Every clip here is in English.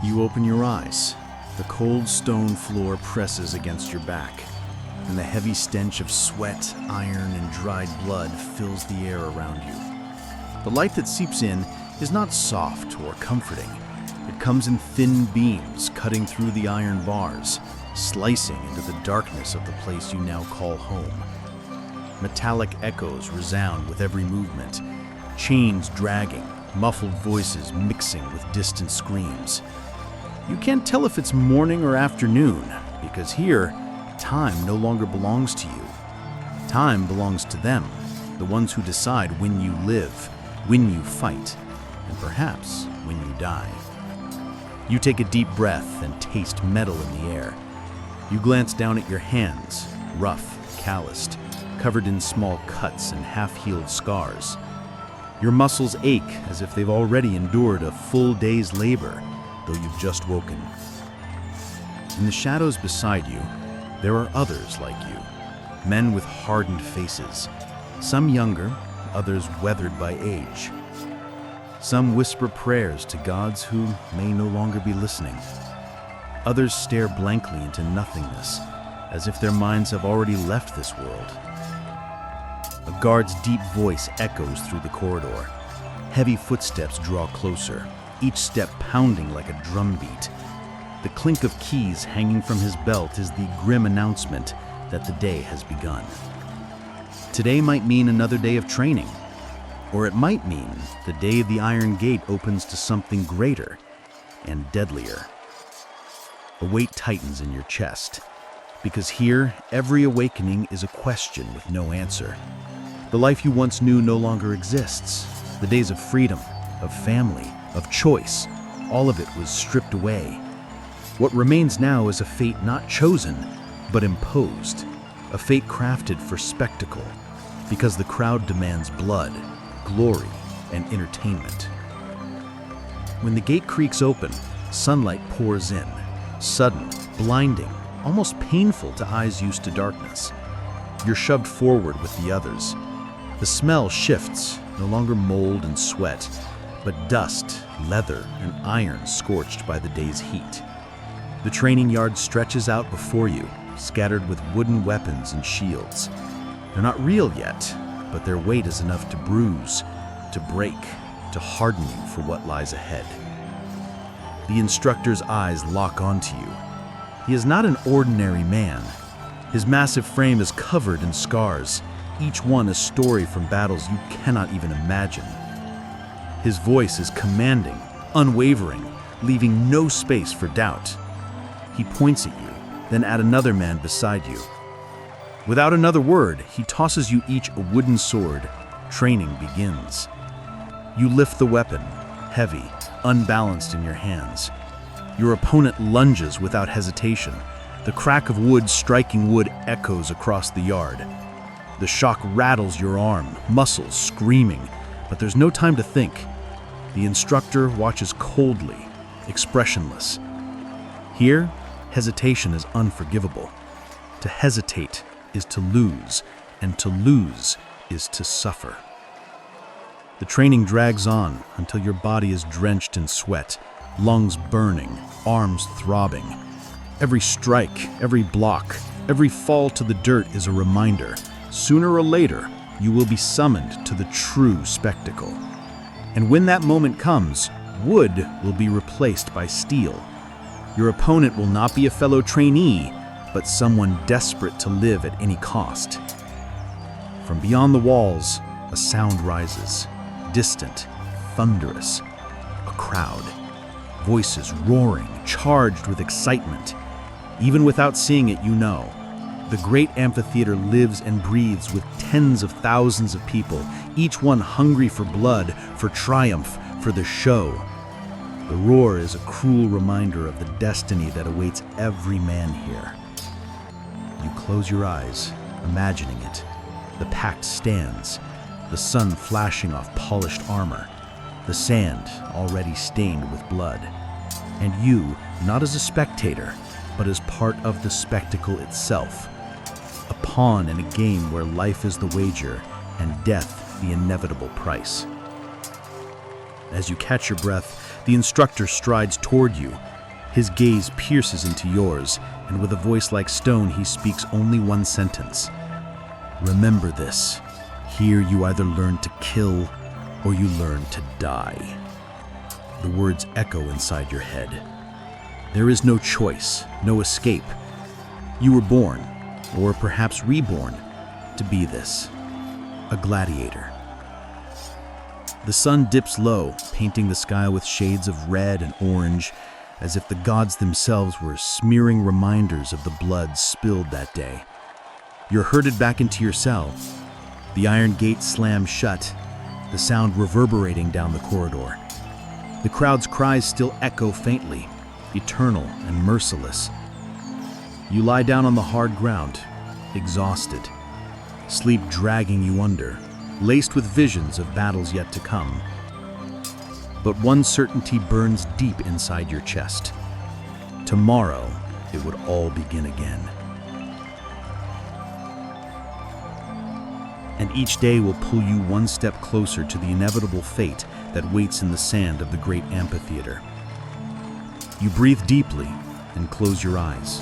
You open your eyes. The cold stone floor presses against your back, and the heavy stench of sweat, iron, and dried blood fills the air around you. The light that seeps in is not soft or comforting. It comes in thin beams, cutting through the iron bars, slicing into the darkness of the place you now call home. Metallic echoes resound with every movement, chains dragging, muffled voices mixing with distant screams. You can't tell if it's morning or afternoon, because here, time no longer belongs to you. Time belongs to them, the ones who decide when you live, when you fight, and perhaps when you die. You take a deep breath and taste metal in the air. You glance down at your hands, rough, calloused, covered in small cuts and half-healed scars. Your muscles ache as if they've already endured a full day's labor, though you've just woken. In the shadows beside you, there are others like you, men with hardened faces, some younger, others weathered by age. Some whisper prayers to gods who may no longer be listening. Others stare blankly into nothingness, as if their minds have already left this world. A guard's deep voice echoes through the corridor. Heavy footsteps draw closer, each step pounding like a drumbeat. The clink of keys hanging from his belt is the grim announcement that the day has begun. Today might mean another day of training, or it might mean the day the Iron Gate opens to something greater and deadlier. A weight tightens in your chest, because here, every awakening is a question with no answer. The life you once knew no longer exists. The days of freedom, of family, of choice, all of it was stripped away. What remains now is a fate not chosen, but imposed, a fate crafted for spectacle, because the crowd demands blood, glory, and entertainment. When the gate creaks open, sunlight pours in, sudden, blinding, almost painful to eyes used to darkness. You're shoved forward with the others. The smell shifts, no longer mold and sweat, but dust, leather, and iron scorched by the day's heat. The training yard stretches out before you, scattered with wooden weapons and shields. They're not real yet, but their weight is enough to bruise, to break, to harden you for what lies ahead. The instructor's eyes lock onto you. He is not an ordinary man. His massive frame is covered in scars, each one a story from battles you cannot even imagine. His voice is commanding, unwavering, leaving no space for doubt. He points at you, then at another man beside you. Without another word, he tosses you each a wooden sword. Training begins. You lift the weapon, heavy, unbalanced in your hands. Your opponent lunges without hesitation. The crack of wood striking wood echoes across the yard. The shock rattles your arm, muscles screaming, but there's no time to think. The instructor watches coldly, expressionless. Here, hesitation is unforgivable. To hesitate is to lose, and to lose is to suffer. The training drags on until your body is drenched in sweat, lungs burning, arms throbbing. Every strike, every block, every fall to the dirt is a reminder. Sooner or later, you will be summoned to the true spectacle. And when that moment comes, wood will be replaced by steel. Your opponent will not be a fellow trainee, but someone desperate to live at any cost. From beyond the walls, a sound rises, distant, thunderous. A crowd. Voices roaring, charged with excitement. Even without seeing it, you know. The great amphitheater lives and breathes with tens of thousands of people, each one hungry for blood, for triumph, for the show. The roar is a cruel reminder of the destiny that awaits every man here. You close your eyes, imagining it. The pact stands, the sun flashing off polished armor, the sand already stained with blood. And you, not as a spectator, but as part of the spectacle itself. A pawn in a game where life is the wager and death the inevitable price. As you catch your breath, the instructor strides toward you, His gaze pierces into yours, and with a voice like stone, he speaks only one sentence. Remember this. Here you either learn to kill or you learn to die. The words echo inside your head. There is no choice, no escape. You were born, or perhaps reborn, to be this, a gladiator. The sun dips low, painting the sky with shades of red and orange, as if the gods themselves were smearing reminders of the blood spilled that day. You're herded back into your cell. The iron gate slams shut, the sound reverberating down the corridor. The crowd's cries still echo faintly, eternal and merciless. You lie down on the hard ground, exhausted, sleep dragging you under, laced with visions of battles yet to come. But one certainty burns deep inside your chest. Tomorrow, it would all begin again. And each day will pull you one step closer to the inevitable fate that waits in the sand of the great amphitheater. You breathe deeply and close your eyes.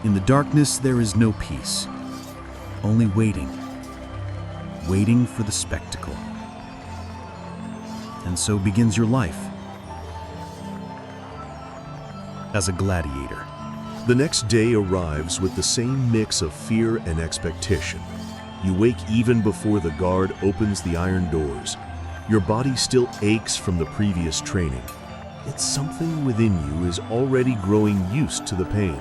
In the darkness, there is no peace, only waiting for the spectacle. And so begins your life as a gladiator. The next day arrives with the same mix of fear and expectation. You wake even before the guard opens the iron doors. Your body still aches from the previous training. Yet something within you is already growing used to the pain,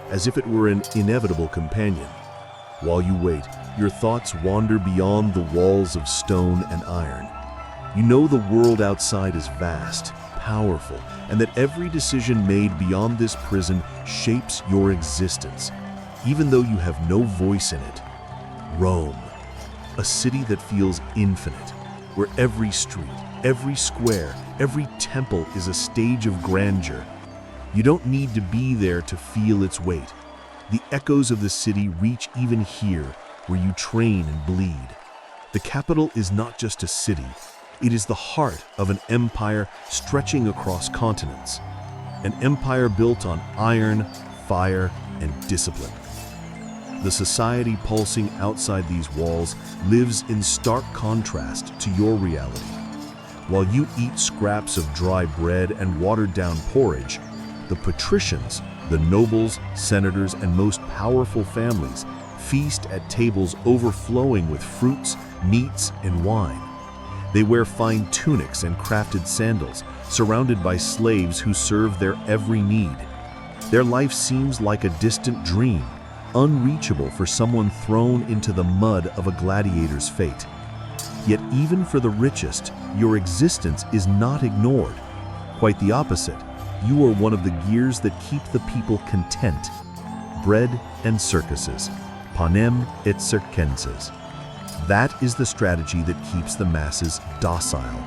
as if it were an inevitable companion. While you wait, your thoughts wander beyond the walls of stone and iron. You know the world outside is vast, powerful, and that every decision made beyond this prison shapes your existence, even though you have no voice in it. Rome, a city that feels infinite, where every street, every square, every temple is a stage of grandeur. You don't need to be there to feel its weight. The echoes of the city reach even here, where you train and bleed. The capital is not just a city. It is the heart of an empire stretching across continents. An empire built on iron, fire, and discipline. The society pulsing outside these walls lives in stark contrast to your reality. While you eat scraps of dry bread and watered-down porridge, the patricians, the nobles, senators, and most powerful families feast at tables overflowing with fruits, meats, and wine. They wear fine tunics and crafted sandals, surrounded by slaves who serve their every need. Their life seems like a distant dream, unreachable for someone thrown into the mud of a gladiator's fate. Yet even for the richest, your existence is not ignored. Quite the opposite. You are one of the gears that keep the people content. Bread and circuses, panem et circenses. That is the strategy that keeps the masses docile,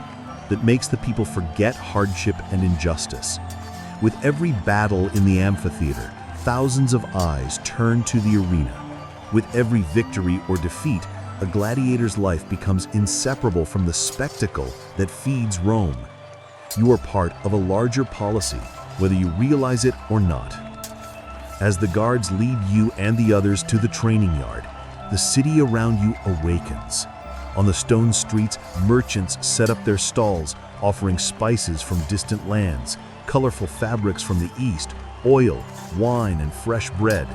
that makes the people forget hardship and injustice. With every battle in the amphitheater, thousands of eyes turn to the arena. With every victory or defeat, a gladiator's life becomes inseparable from the spectacle that feeds Rome. You are part of a larger policy, whether you realize it or not. As the guards lead you and the others to the training yard, the city around you awakens. On the stone streets, merchants set up their stalls, offering spices from distant lands, colorful fabrics from the east, oil, wine, and fresh bread.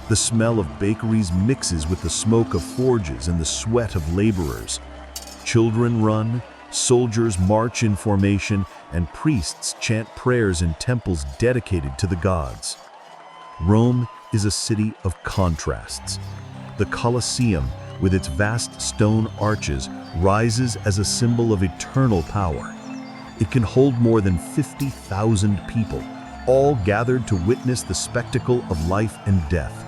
The smell of bakeries mixes with the smoke of forges and the sweat of laborers. Children run, soldiers march in formation, and priests chant prayers in temples dedicated to the gods. Rome is a city of contrasts. The Colosseum, with its vast stone arches, rises as a symbol of eternal power. It can hold more than 50,000 people, all gathered to witness the spectacle of life and death.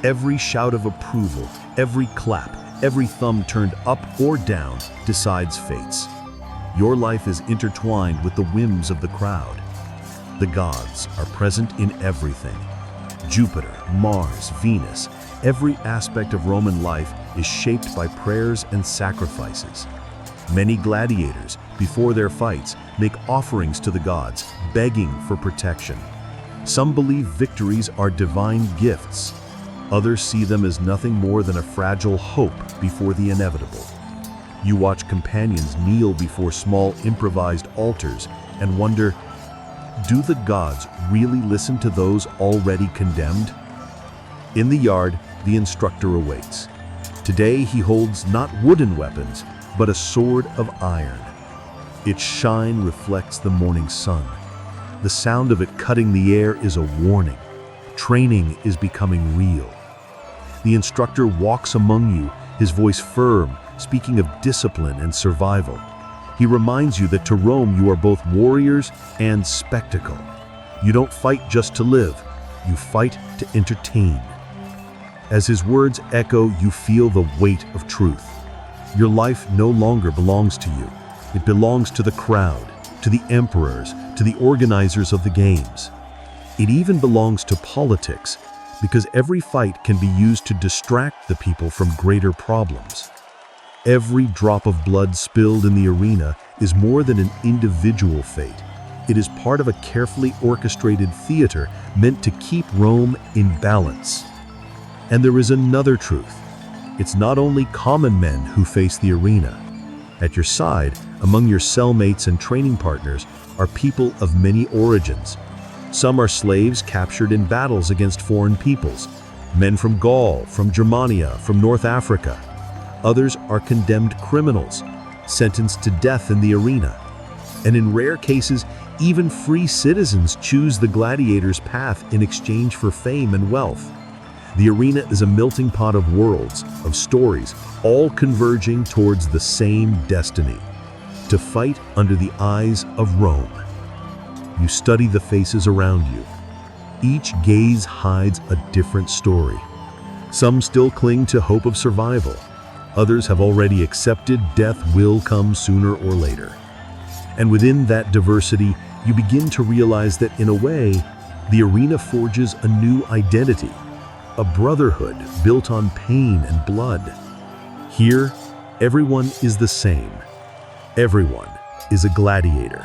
Every shout of approval, every clap, every thumb turned up or down decides fates. Your life is intertwined with the whims of the crowd. The gods are present in everything. Jupiter, Mars, Venus, every aspect of Roman life is shaped by prayers and sacrifices. Many gladiators, before their fights, make offerings to the gods, begging for protection. Some believe victories are divine gifts. Others see them as nothing more than a fragile hope before the inevitable. You watch companions kneel before small improvised altars and wonder, do the gods really listen to those already condemned? In the yard, the instructor awaits. Today he holds not wooden weapons, but a sword of iron. Its shine reflects the morning sun. The sound of it cutting the air is a warning. Training is becoming real. The instructor walks among you, his voice firm, speaking of discipline and survival. He reminds you that to Rome you are both warriors and spectacle. You don't fight just to live, you fight to entertain. As his words echo, you feel the weight of truth. Your life no longer belongs to you. It belongs to the crowd, to the emperors, to the organizers of the games. It even belongs to politics, because every fight can be used to distract the people from greater problems. Every drop of blood spilled in the arena is more than an individual fate. It is part of a carefully orchestrated theater meant to keep Rome in balance. And there is another truth. It's not only common men who face the arena. At your side, among your cellmates and training partners, are people of many origins. Some are slaves captured in battles against foreign peoples, men from Gaul, from Germania, from North Africa. Others are condemned criminals, sentenced to death in the arena. And in rare cases, even free citizens choose the gladiator's path in exchange for fame and wealth. The arena is a melting pot of worlds, of stories, all converging towards the same destiny: to fight under the eyes of Rome. You study the faces around you. Each gaze hides a different story. Some still cling to hope of survival. Others have already accepted death will come sooner or later. And within that diversity, you begin to realize that in a way, the arena forges a new identity, a brotherhood built on pain and blood. Here, everyone is the same. Everyone is a gladiator.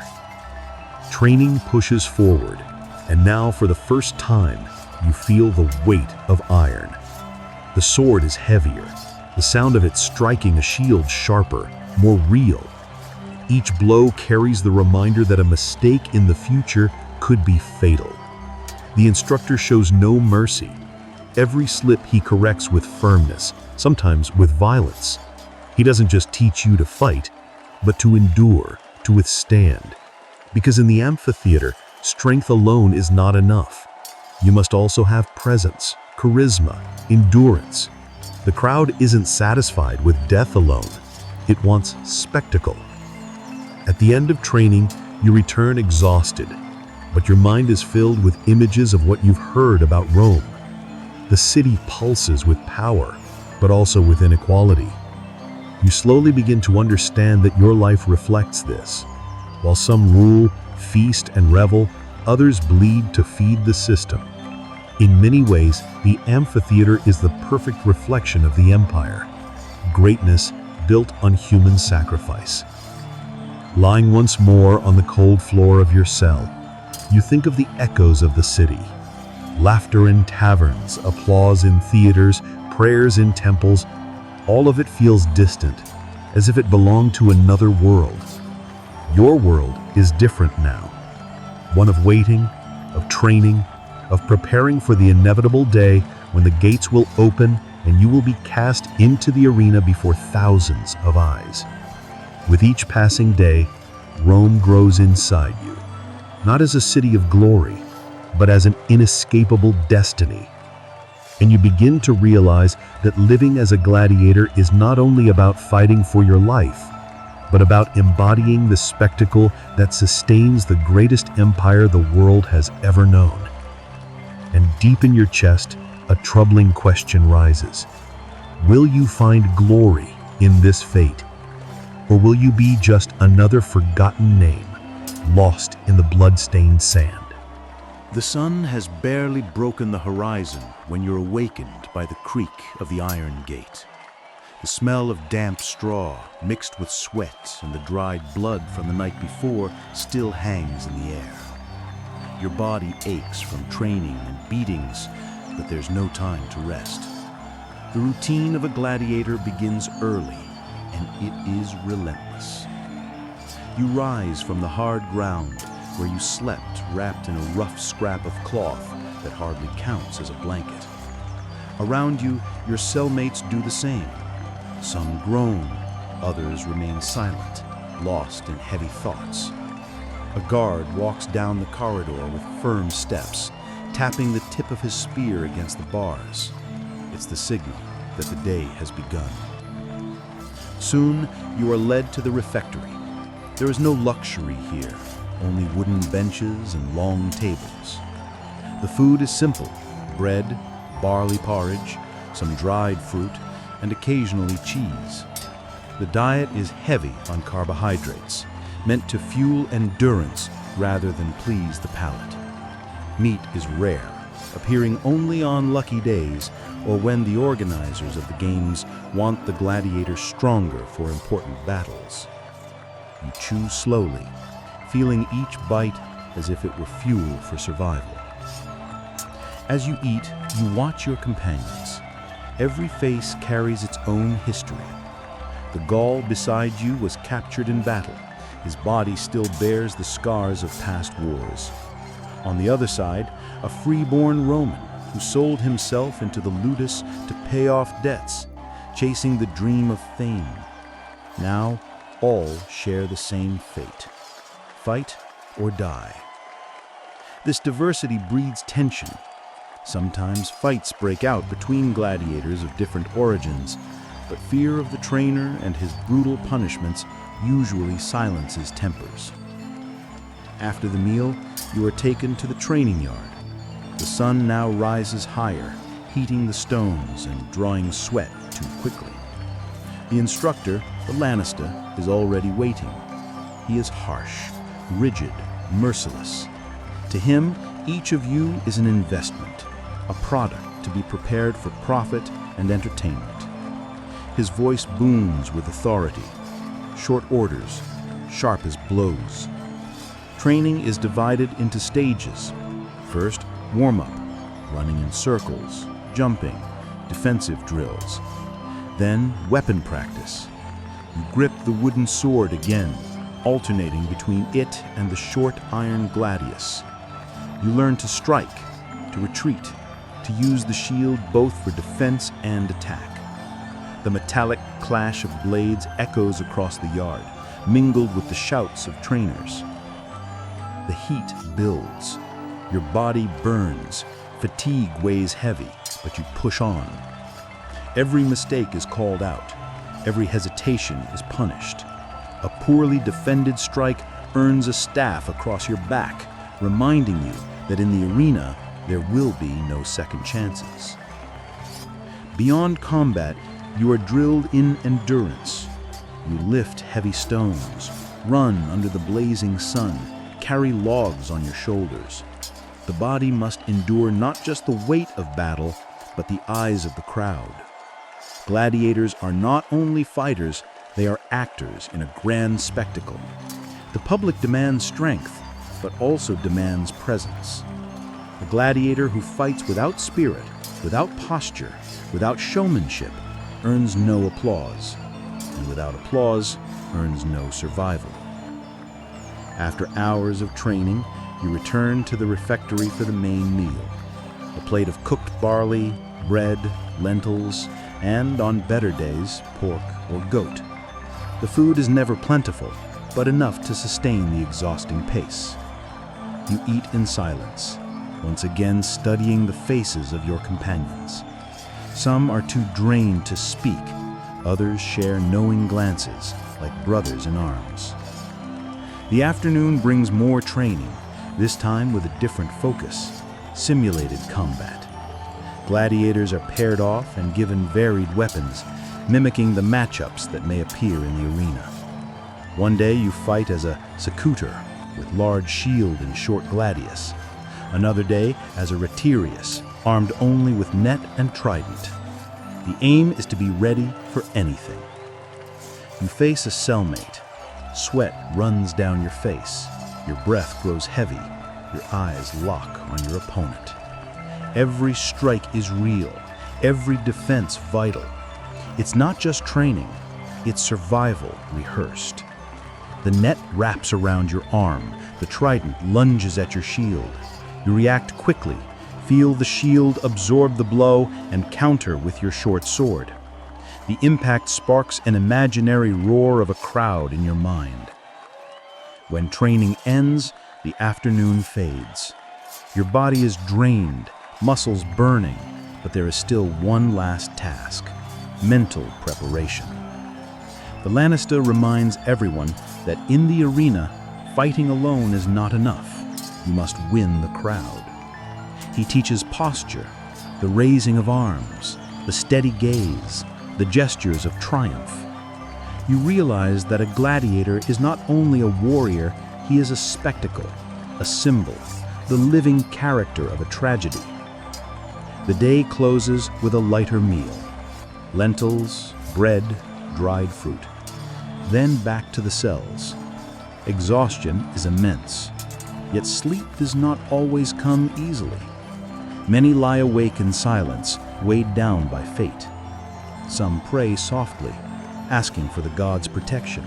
Training pushes forward, and now for the first time, you feel the weight of iron. The sword is heavier, the sound of it striking a shield sharper, more real. Each blow carries the reminder that a mistake in the future could be fatal. The instructor shows no mercy. Every slip he corrects with firmness, sometimes with violence. He doesn't just teach you to fight, but to endure, to withstand. Because in the amphitheater, strength alone is not enough. You must also have presence, charisma, endurance. The crowd isn't satisfied with death alone. It wants spectacle. At the end of training, you return exhausted, but your mind is filled with images of what you've heard about Rome. The city pulses with power, but also with inequality. You slowly begin to understand that your life reflects this. While some rule, feast, and revel, others bleed to feed the system. In many ways, the amphitheater is the perfect reflection of the empire. Greatness built on human sacrifice. Lying once more on the cold floor of your cell, you think of the echoes of the city. Laughter in taverns, applause in theaters, prayers in temples, all of it feels distant, as if it belonged to another world. Your world is different now. One of waiting, of training, of preparing for the inevitable day when the gates will open and you will be cast into the arena before thousands of eyes. With each passing day, Rome grows inside you, not as a city of glory, but as an inescapable destiny. And you begin to realize that living as a gladiator is not only about fighting for your life, but about embodying the spectacle that sustains the greatest empire the world has ever known. And deep in your chest, a troubling question rises. Will you find glory in this fate? Or will you be just another forgotten name, lost in the blood-stained sand? The sun has barely broken the horizon when you're awakened by the creak of the iron gate. The smell of damp straw, mixed with sweat and the dried blood from the night before, still hangs in the air. Your body aches from training and beatings, but there's no time to rest. The routine of a gladiator begins early, and it is relentless. You rise from the hard ground where you slept wrapped in a rough scrap of cloth that hardly counts as a blanket. Around you, your cellmates do the same. Some groan, others remain silent, lost in heavy thoughts. A guard walks down the corridor with firm steps, tapping the tip of his spear against the bars. It's the signal that the day has begun. Soon, you are led to the refectory. There is no luxury here, only wooden benches and long tables. The food is simple: bread, barley porridge, some dried fruit, and occasionally cheese. The diet is heavy on carbohydrates, meant to fuel endurance rather than please the palate. Meat is rare, appearing only on lucky days or when the organizers of the games want the gladiators stronger for important battles. You chew slowly, feeling each bite as if it were fuel for survival. As you eat, you watch your companions. Every face carries its own history. The Gaul beside you was captured in battle. His body still bears the scars of past wars. On the other side, a free-born Roman who sold himself into the ludus to pay off debts, chasing the dream of fame. Now, all share the same fate: fight or die. This diversity breeds tension. Sometimes fights break out between gladiators of different origins, but fear of the trainer and his brutal punishments usually silences tempers. After the meal, you are taken to the training yard. The sun now rises higher, heating the stones and drawing sweat too quickly. The instructor, the Lannister, is already waiting. He is harsh, rigid, merciless. To him, each of you is an investment, a product to be prepared for profit and entertainment. His voice booms with authority. Short orders, sharp as blows. Training is divided into stages. First, warm-up, running in circles, jumping, defensive drills. Then, weapon practice. You grip the wooden sword again, alternating between it and the short iron gladius. You learn to strike, to retreat, to use the shield both for defense and attack. The metallic clash of blades echoes across the yard, mingled with the shouts of trainers. The heat builds. Your body burns. Fatigue weighs heavy, but you push on. Every mistake is called out. Every hesitation is punished. A poorly defended strike earns a staff across your back, reminding you that in the arena there will be no second chances. Beyond combat, you are drilled in endurance. You lift heavy stones, run under the blazing sun, carry logs on your shoulders. The body must endure not just the weight of battle, but the eyes of the crowd. Gladiators are not only fighters, they are actors in a grand spectacle. The public demands strength, but also demands presence. A gladiator who fights without spirit, without posture, without showmanship, earns no applause, and without applause, earns no survival. After hours of training, you return to the refectory for the main meal. A plate of cooked barley, bread, lentils, and, on better days, pork or goat. The food is never plentiful, but enough to sustain the exhausting pace. You eat in silence, once again studying the faces of your companions. Some are too drained to speak, others share knowing glances, like brothers in arms. The afternoon brings more training, this time with a different focus: simulated combat. Gladiators are paired off and given varied weapons, mimicking the matchups that may appear in the arena. One day you fight as a secutor, with large shield and short gladius. Another day as a retiarius, armed only with net and trident. The aim is to be ready for anything. You face a cellmate. Sweat runs down your face. Your breath grows heavy. Your eyes lock on your opponent. Every strike is real, every defense vital. It's not just training, it's survival rehearsed. The net wraps around your arm, the trident lunges at your shield. You react quickly, feel the shield absorb the blow, and counter with your short sword. The impact sparks an imaginary roar of a crowd in your mind. When training ends, the afternoon fades. Your body is drained, muscles burning, but there is still one last task: mental preparation. The Lannister reminds everyone that in the arena, fighting alone is not enough. You must win the crowd. He teaches posture, the raising of arms, the steady gaze, the gestures of triumph. You realize that a gladiator is not only a warrior, he is a spectacle, a symbol, the living character of a tragedy. The day closes with a lighter meal: lentils, bread, dried fruit. Then back to the cells. Exhaustion is immense, yet sleep does not always come easily. Many lie awake in silence, weighed down by fate. Some pray softly, asking for the gods' protection.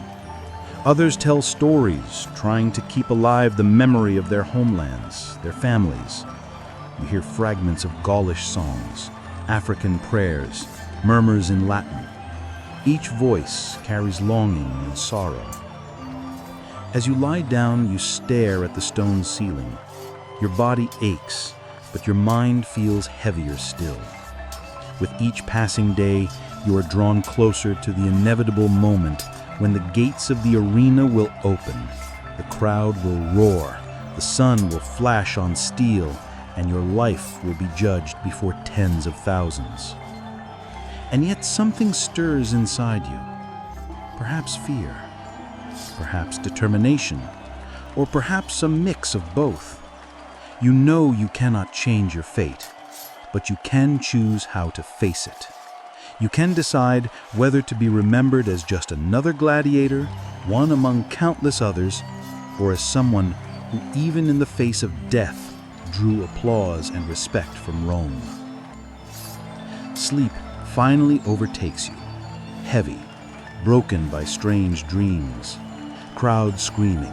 Others tell stories, trying to keep alive the memory of their homelands, their families. You hear fragments of Gaulish songs, African prayers, murmurs in Latin. Each voice carries longing and sorrow. As you lie down, you stare at the stone ceiling. Your body aches, but your mind feels heavier still. With each passing day, you are drawn closer to the inevitable moment when the gates of the arena will open, the crowd will roar, the sun will flash on steel, and your life will be judged before tens of thousands. And yet something stirs inside you. Perhaps fear, perhaps determination, or perhaps a mix of both. You know you cannot change your fate, but you can choose how to face it. You can decide whether to be remembered as just another gladiator, one among countless others, or as someone who, even in the face of death, drew applause and respect from Rome. Sleep finally overtakes you, heavy, broken by strange dreams. Crowd screaming,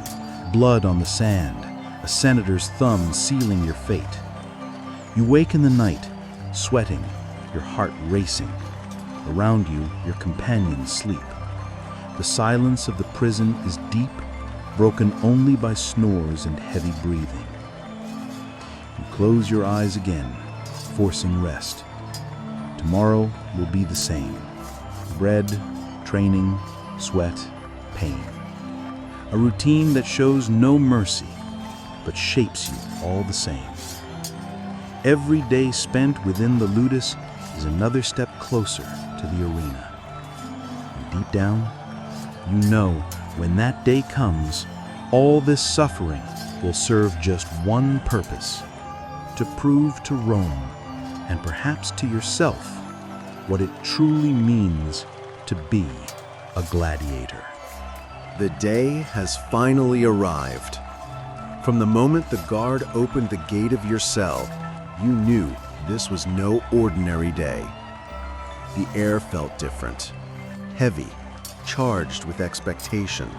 blood on the sand, a senator's thumb sealing your fate. You wake in the night, sweating, your heart racing. Around you, your companions sleep. The silence of the prison is deep, broken only by snores and heavy breathing. You close your eyes again, forcing rest. Tomorrow will be the same. Bread, training, sweat, pain. A routine that shows no mercy, but shapes you all the same. Every day spent within the ludus is another step closer to the arena. And deep down, you know when that day comes, all this suffering will serve just one purpose: to prove to Rome, and perhaps to yourself, what it truly means to be a gladiator. The day has finally arrived. From the moment the guard opened the gate of your cell, you knew this was no ordinary day. The air felt different, heavy, charged with expectation.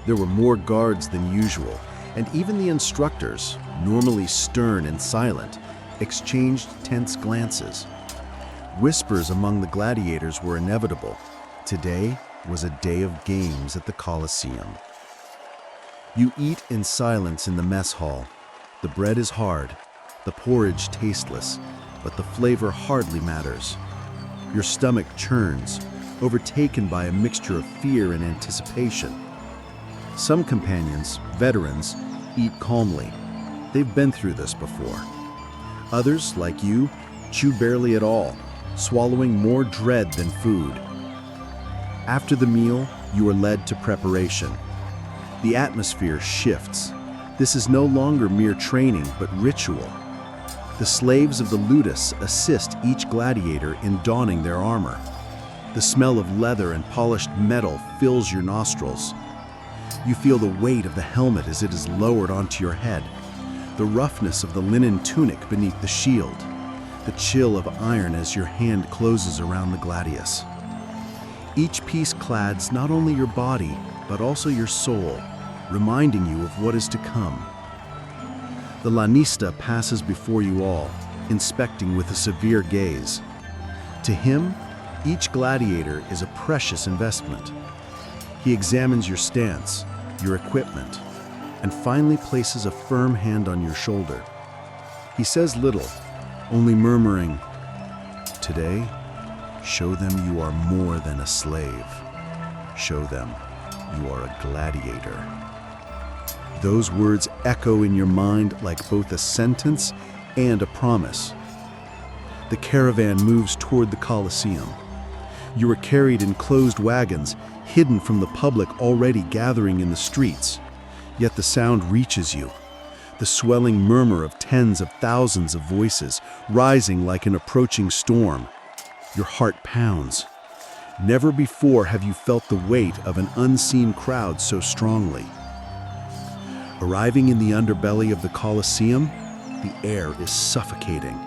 There were more guards than usual, and even the instructors, normally stern and silent, exchanged tense glances. Whispers among the gladiators were inevitable. Today was a day of games at the Colosseum. You eat in silence in the mess hall. The bread is hard, the porridge tasteless, but the flavor hardly matters. Your stomach churns, overtaken by a mixture of fear and anticipation. Some companions, veterans, eat calmly. They've been through this before. Others, like you, chew barely at all, swallowing more dread than food. After the meal, you are led to preparation. The atmosphere shifts. This is no longer mere training, but ritual. The slaves of the ludus assist each gladiator in donning their armor. The smell of leather and polished metal fills your nostrils. You feel the weight of the helmet as it is lowered onto your head. the roughness of the linen tunic beneath the shield, the chill of iron as your hand closes around the gladius. Each piece clads not only your body, but also your soul, reminding you of what is to come. The lanista passes before you all, inspecting with a severe gaze. To him, each gladiator is a precious investment. He examines your stance, your equipment, and finally places a firm hand on your shoulder. He says little, only murmuring, "Today, show them you are more than a slave. Show them you are a gladiator." Those words echo in your mind like both a sentence and a promise. The caravan moves toward the Colosseum. You are carried in closed wagons, hidden from the public already gathering in the streets. Yet the sound reaches you, the swelling murmur of tens of thousands of voices, rising like an approaching storm. Your heart pounds. Never before have you felt the weight of an unseen crowd so strongly. Arriving in the underbelly of the Colosseum, the air is suffocating.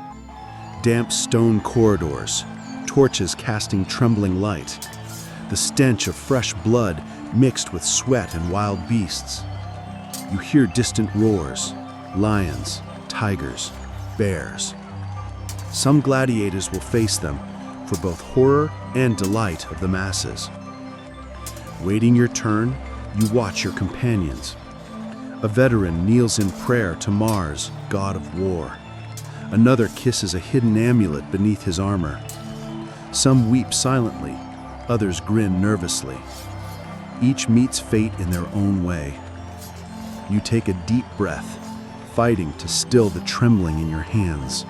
Damp stone corridors, torches casting trembling light, the stench of fresh blood mixed with sweat and wild beasts. You hear distant roars, lions, tigers, bears. Some gladiators will face them for both horror and delight of the masses. Waiting your turn, you watch your companions. A veteran kneels in prayer to Mars, god of war. Another kisses a hidden amulet beneath his armor. Some weep silently, others grin nervously. Each meets fate in their own way. You take a deep breath, fighting to still the trembling in your hands.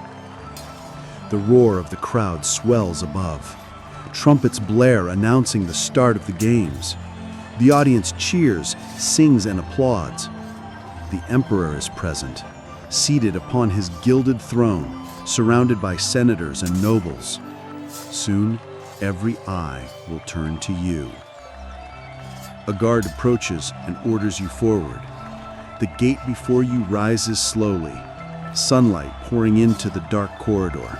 The roar of the crowd swells above. Trumpets blare announcing the start of the games. The audience cheers, sings, and applauds. The emperor is present, seated upon his gilded throne, surrounded by senators and nobles. Soon, every eye will turn to you. A guard approaches and orders you forward. The gate before you rises slowly, sunlight pouring into the dark corridor.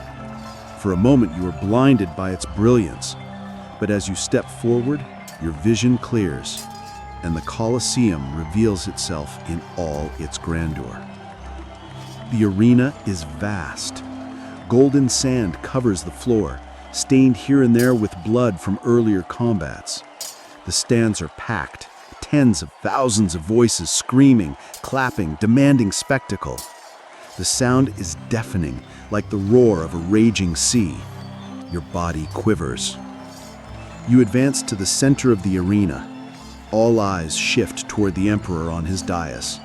For a moment you are blinded by its brilliance, but as you step forward, your vision clears, and the Colosseum reveals itself in all its grandeur. The arena is vast. Golden sand covers the floor, stained here and there with blood from earlier combats. The stands are packed, tens of thousands of voices screaming, clapping, demanding spectacle. The sound is deafening, like the roar of a raging sea. Your body quivers. You advance to the center of the arena. All eyes shift toward the emperor on his dais.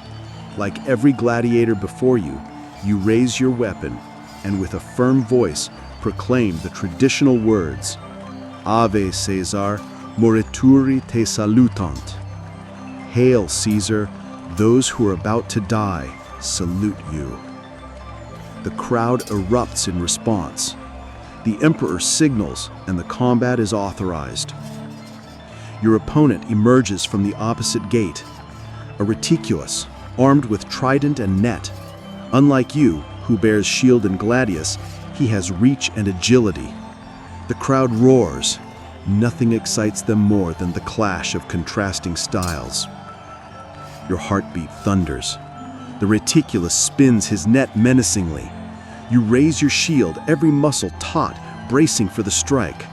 Like every gladiator before you, you raise your weapon and with a firm voice proclaim the traditional words, "Ave Caesar, morituri te salutant." Hail Caesar, those who are about to die salute you. The crowd erupts in response. The emperor signals and the combat is authorized. Your opponent emerges from the opposite gate, a reticulus, armed with trident and net. Unlike you, who bears shield and gladius, he has reach and agility. The crowd roars. Nothing excites them more than the clash of contrasting styles. Your heartbeat thunders. The reticulus spins his net menacingly. You raise your shield, every muscle taut, bracing for the strike.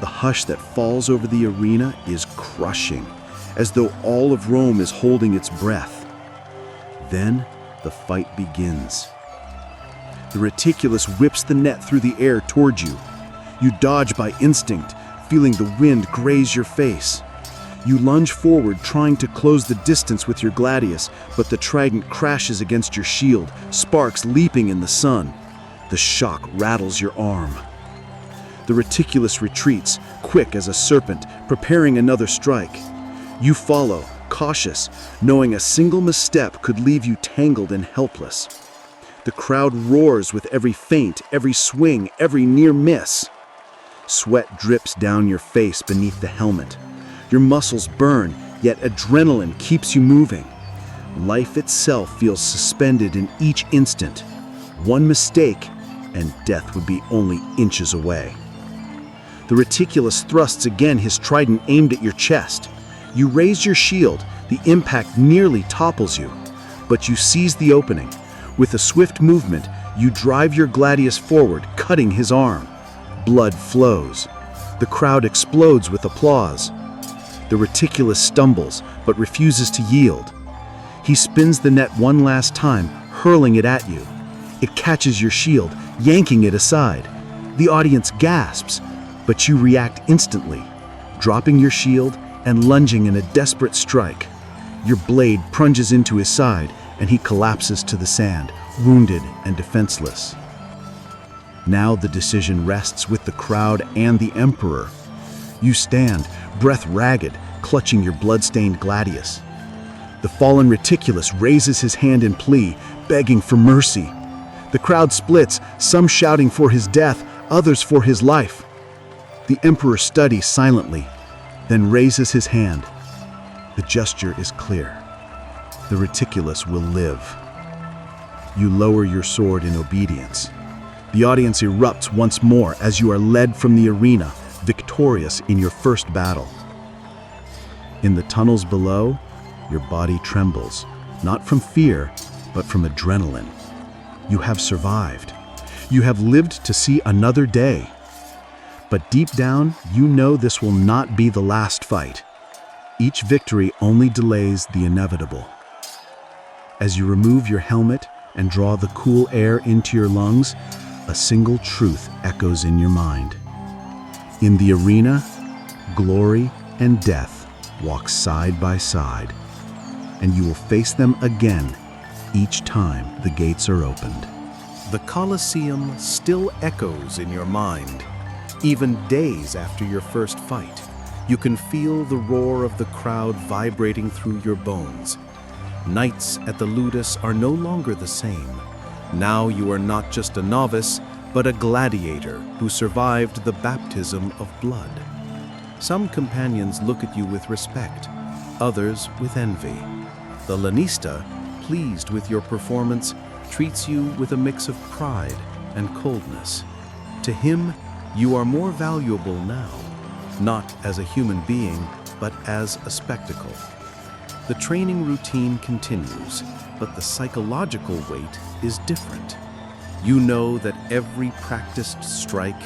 The hush that falls over the arena is crushing, as though all of Rome is holding its breath. Then the fight begins. The reticulus whips the net through the air toward you. You dodge by instinct, feeling the wind graze your face. You lunge forward, trying to close the distance with your gladius, but the trident crashes against your shield, sparks leaping in the sun. The shock rattles your arm. The reticulus retreats, quick as a serpent, preparing another strike. You follow, cautious, knowing a single misstep could leave you tangled and helpless. The crowd roars with every feint, every swing, every near miss. Sweat drips down your face beneath the helmet. Your muscles burn, yet adrenaline keeps you moving. Life itself feels suspended in each instant. One mistake, and death would be only inches away. The reticulus thrusts again his trident aimed at your chest. You raise your shield, the impact nearly topples you, but you seize the opening. With a swift movement, you drive your gladius forward, cutting his arm. Blood flows. The crowd explodes with applause. The reticulus stumbles, but refuses to yield. He spins the net one last time, hurling it at you. It catches your shield, yanking it aside. The audience gasps, but you react instantly, dropping your shield and lunging in a desperate strike. Your blade plunges into his side, and he collapses to the sand, wounded and defenseless. Now the decision rests with the crowd and the emperor. You stand, breath ragged, clutching your blood-stained gladius. The fallen reticulus raises his hand in plea, begging for mercy. The crowd splits, some shouting for his death, others for his life. The emperor studies silently, then raises his hand. The gesture is clear. The reticulus will live. You lower your sword in obedience. The audience erupts once more as you are led from the arena, victorious in your first battle. In the tunnels below, your body trembles, not from fear, but from adrenaline. You have survived. You have lived to see another day. But deep down, you know this will not be the last fight. Each victory only delays the inevitable. As you remove your helmet and draw the cool air into your lungs, a single truth echoes in your mind. In the arena, glory and death walk side by side, and you will face them again each time the gates are opened. The Colosseum still echoes in your mind. Even days after your first fight, you can feel the roar of the crowd vibrating through your bones. Nights at the Ludus are no longer the same. Now you are not just a novice, but a gladiator who survived the baptism of blood. Some companions look at you with respect, others with envy. The lanista, pleased with your performance, treats you with a mix of pride and coldness. To him, you are more valuable now, not as a human being, but as a spectacle. The training routine continues, but the psychological weight is different. You know that every practiced strike,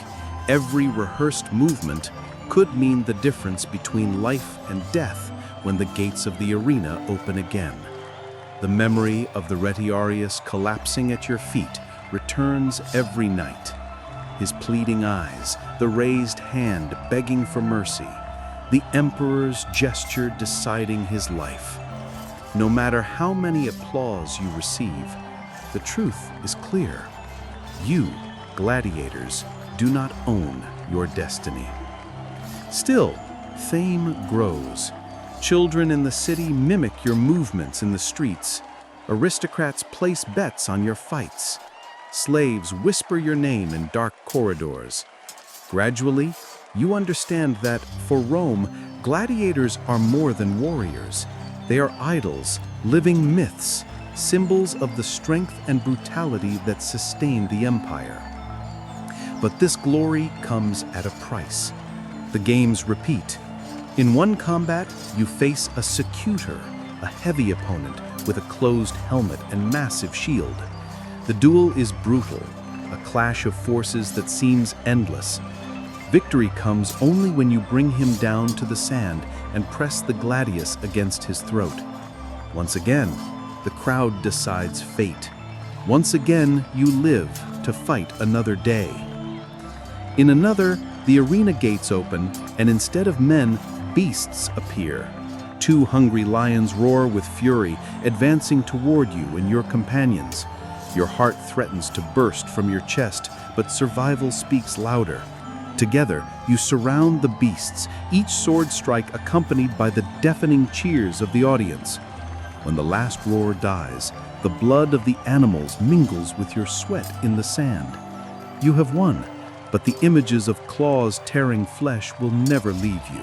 every rehearsed movement could mean the difference between life and death when the gates of the arena open again. The memory of the retiarius collapsing at your feet returns every night. His pleading eyes, the raised hand begging for mercy, the emperor's gesture deciding his life. No matter how many applause you receive, the truth is clear. You, gladiators, do not own your destiny. Still, fame grows. Children in the city mimic your movements in the streets. Aristocrats place bets on your fights. Slaves whisper your name in dark corridors. Gradually, you understand that, for Rome, gladiators are more than warriors. They are idols, living myths, symbols of the strength and brutality that sustain the empire. But this glory comes at a price. The games repeat. In one combat, you face a secutor, a heavy opponent with a closed helmet and massive shield. The duel is brutal, a clash of forces that seems endless. Victory comes only when you bring him down to the sand and press the gladius against his throat. Once again, the crowd decides fate. Once again, you live to fight another day. In another, the arena gates open, and instead of men, beasts appear. Two hungry lions roar with fury, advancing toward you and your companions. Your heart threatens to burst from your chest, but survival speaks louder. Together, you surround the beasts, each sword strike accompanied by the deafening cheers of the audience. When the last roar dies, the blood of the animals mingles with your sweat in the sand. You have won, but the images of claws tearing flesh will never leave you.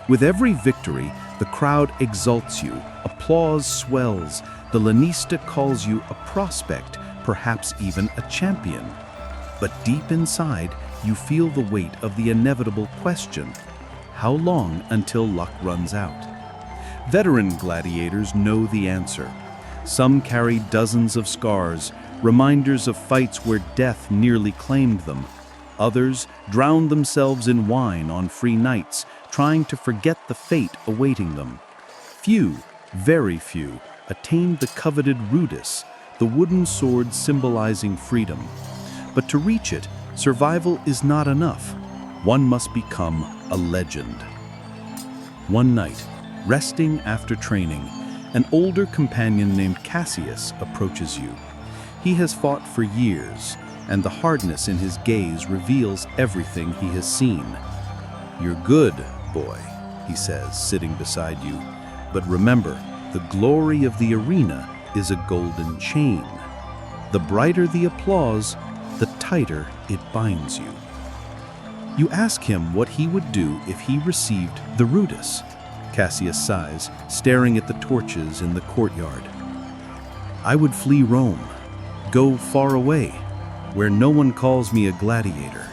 With every victory, The crowd exalts you, applause swells, the lanista calls you a prospect, perhaps even a champion. But deep inside, you feel the weight of the inevitable question: how long until luck runs out? Veteran gladiators know the answer. Some carry dozens of scars, reminders of fights where death nearly claimed them. Others drown themselves in wine on free nights, trying to forget the fate awaiting them. Few, very few, attain the coveted rudis, the wooden sword symbolizing freedom. But to reach it, survival is not enough. One must become a legend. One night, resting after training, an older companion named Cassius approaches you. He has fought for years, and the hardness in his gaze reveals everything he has seen. "You're good, boy," he says, sitting beside you. "But remember, the glory of the arena is a golden chain. The brighter the applause, the tighter it binds you." You ask him what he would do if he received the rudis. Cassius sighs, staring at the torches in the courtyard. "I would flee Rome, go far away, where no one calls me a gladiator,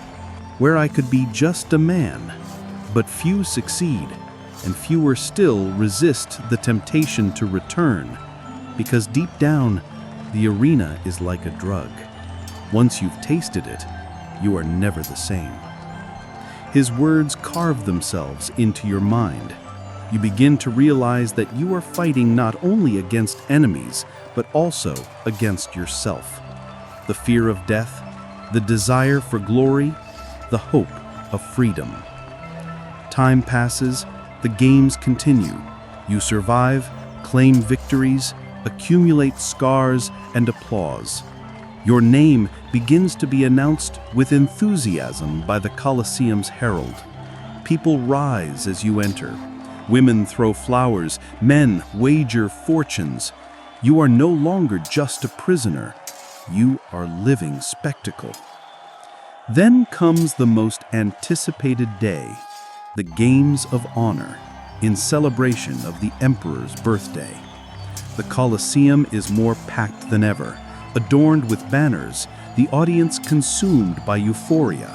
where I could be just a man. But few succeed, and fewer still resist the temptation to return, because deep down, the arena is like a drug. Once you've tasted it, you are never the same." His words carve themselves into your mind. You begin to realize that you are fighting not only against enemies, but also against yourself. The fear of death, the desire for glory, the hope of freedom. Time passes, the games continue. You survive, claim victories, accumulate scars and applause. Your name begins to be announced with enthusiasm by the Colosseum's herald. People rise as you enter. Women throw flowers, men wager fortunes. You are no longer just a prisoner. You are living spectacle. Then comes the most anticipated day, the Games of Honor, in celebration of the Emperor's birthday. The Colosseum is more packed than ever, adorned with banners, the audience consumed by euphoria.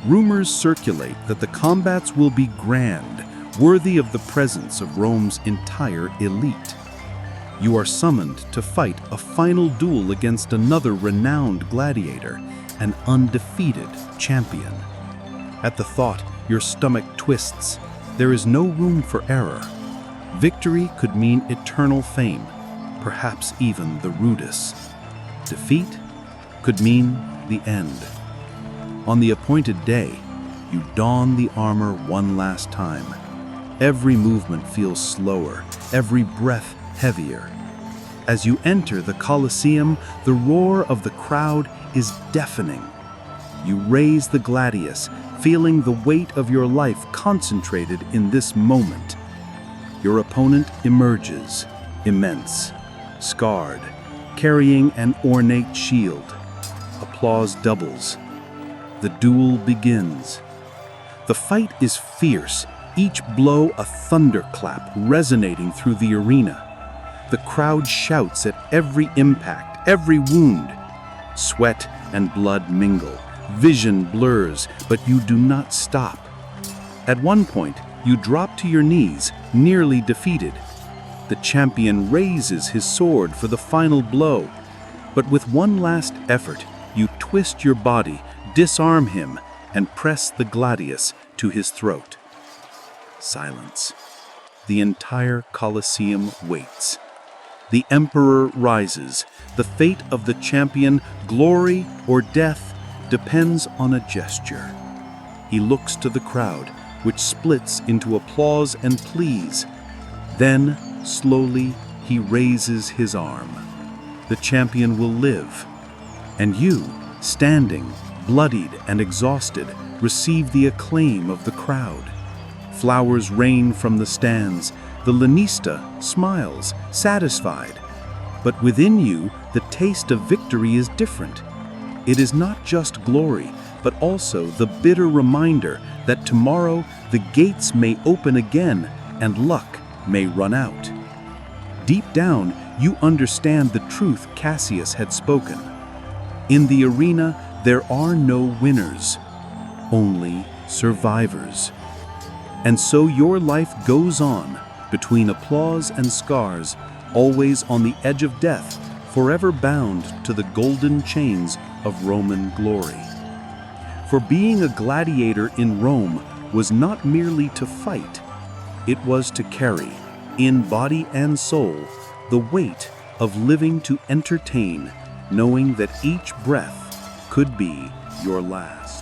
Rumors circulate that the combats will be grand, worthy of the presence of Rome's entire elite. You are summoned to fight a final duel against another renowned gladiator, an undefeated champion. At the thought, your stomach twists. There is no room for error. Victory could mean eternal fame, perhaps even the rudis. Defeat could mean the end. On the appointed day, you don the armor one last time. Every movement feels slower, every breath heavier. As you enter the Colosseum, the roar of the crowd is deafening. You raise the gladius, feeling the weight of your life concentrated in this moment. Your opponent emerges, immense, scarred, carrying an ornate shield. Applause doubles. The duel begins. The fight is fierce, each blow a thunderclap resonating through the arena. The crowd shouts at every impact, every wound. Sweat and blood mingle. Vision blurs, but you do not stop. At one point, you drop to your knees, nearly defeated. The champion raises his sword for the final blow, but with one last effort, you twist your body, disarm him, and press the gladius to his throat. Silence. The entire Colosseum waits. The emperor rises. The fate of the champion, glory or death, depends on a gesture. He looks to the crowd, which splits into applause and pleas. Then, slowly, he raises his arm. The champion will live. And you, standing, bloodied and exhausted, receive the acclaim of the crowd. Flowers rain from the stands. The lanista smiles, satisfied. But within you, the taste of victory is different. It is not just glory, but also the bitter reminder that tomorrow the gates may open again and luck may run out. Deep down, you understand the truth Cassius had spoken. In the arena, there are no winners, only survivors. And so your life goes on, between applause and scars, always on the edge of death, forever bound to the golden chains of Roman glory. For being a gladiator in Rome was not merely to fight, it was to carry, in body and soul, the weight of living to entertain, knowing that each breath could be your last.